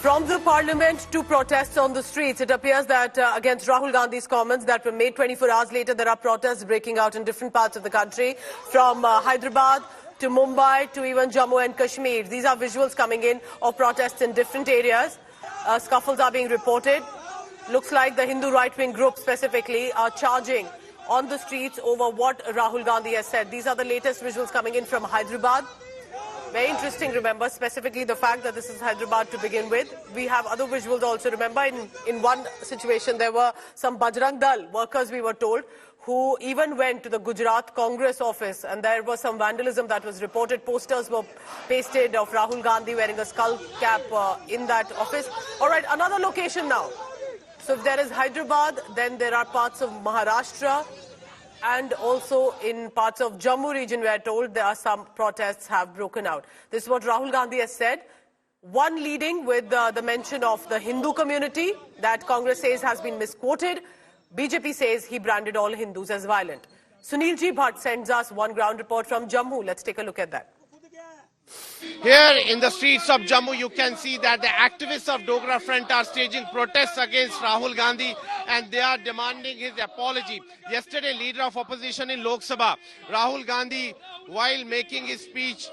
From the parliament to protests on the streets, it appears that against Rahul Gandhi's comments that were made 24 hours later, there are protests breaking out in different parts of the country, from Hyderabad to Mumbai to even Jammu and Kashmir. These are visuals coming in of protests in different areas. Scuffles are being reported. Looks like the Hindu right-wing group specifically are charging on the streets over what Rahul Gandhi has said. These are the latest visuals coming in from Hyderabad. Very interesting, remember, specifically the fact that this is Hyderabad to begin with. We have other visuals also. Remember, in one situation, there were some Bajrang Dal workers, we were told, who even went to the Gujarat Congress office, and there was some vandalism that was reported. Posters were pasted of Rahul Gandhi wearing a skull cap in that office. All right, another location now. So if there is Hyderabad, then there are parts of Maharashtra, and also in parts of Jammu region, we are told there are some protests have broken out. This is what Rahul Gandhi has said. One leading with the mention of the Hindu community that Congress says has been misquoted. BJP says he branded all Hindus as violent. Sunil Ji Bhatt sends us one ground report from Jammu. Let's take a look at that. Here in the streets of Jammu, you can see that the activists of Dogra Front are staging protests against Rahul Gandhi, and they are demanding his apology. Yesterday, leader of opposition in Lok Sabha, Rahul Gandhi, while making his speech,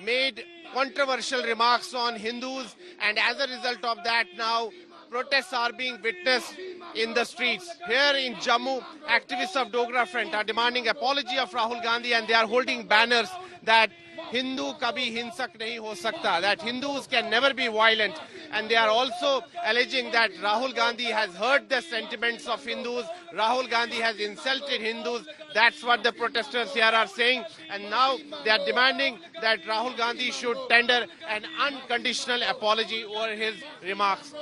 made controversial remarks on Hindus, and as a result of that, now protests are being witnessed in the streets. Here in Jammu, activists of Dogra Front are demanding apology of Rahul Gandhi, and they are holding banners that Hindu kabhi hinsak nahi ho sakta, that Hindus can never be violent. And they are also alleging that Rahul Gandhi has hurt the sentiments of Hindus. Rahul Gandhi has insulted Hindus. That's what the protesters here are saying. And now they are demanding that Rahul Gandhi should tender an unconditional apology over his remarks.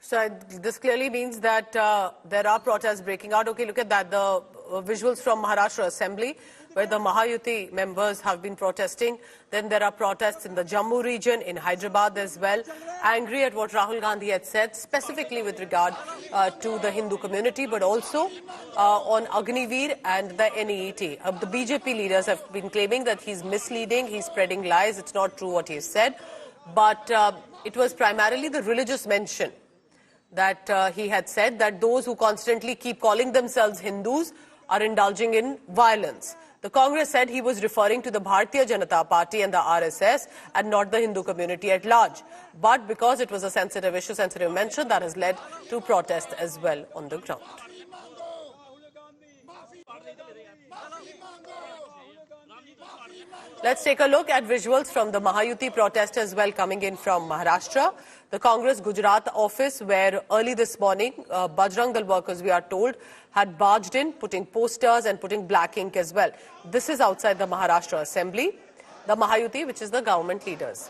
So this clearly means that there are protests breaking out. Okay, look at that. The visuals from Maharashtra Assembly, where the Mahayuti members have been protesting. Then there are protests in the Jammu region, in Hyderabad as well, angry at what Rahul Gandhi had said, specifically with regard to the Hindu community, but also on Agniveer and the NEET. The BJP leaders have been claiming that he's misleading, he's spreading lies, it's not true what he has said. But it was primarily the religious mention that he had said that those who constantly keep calling themselves Hindus are indulging in violence. The Congress said he was referring to the Bharatiya Janata Party and the RSS and not the Hindu community at large. But because it was a sensitive issue, sensitive mention, that has led to protests as well on the ground. Let's take a look at visuals from the Mahayuti protest as well coming in from Maharashtra. The Congress Gujarat office, where early this morning, Bajrang Dal workers, we are told, had barged in, putting posters and putting black ink as well. This is outside the Maharashtra Assembly, the Mahayuti, which is the government leaders.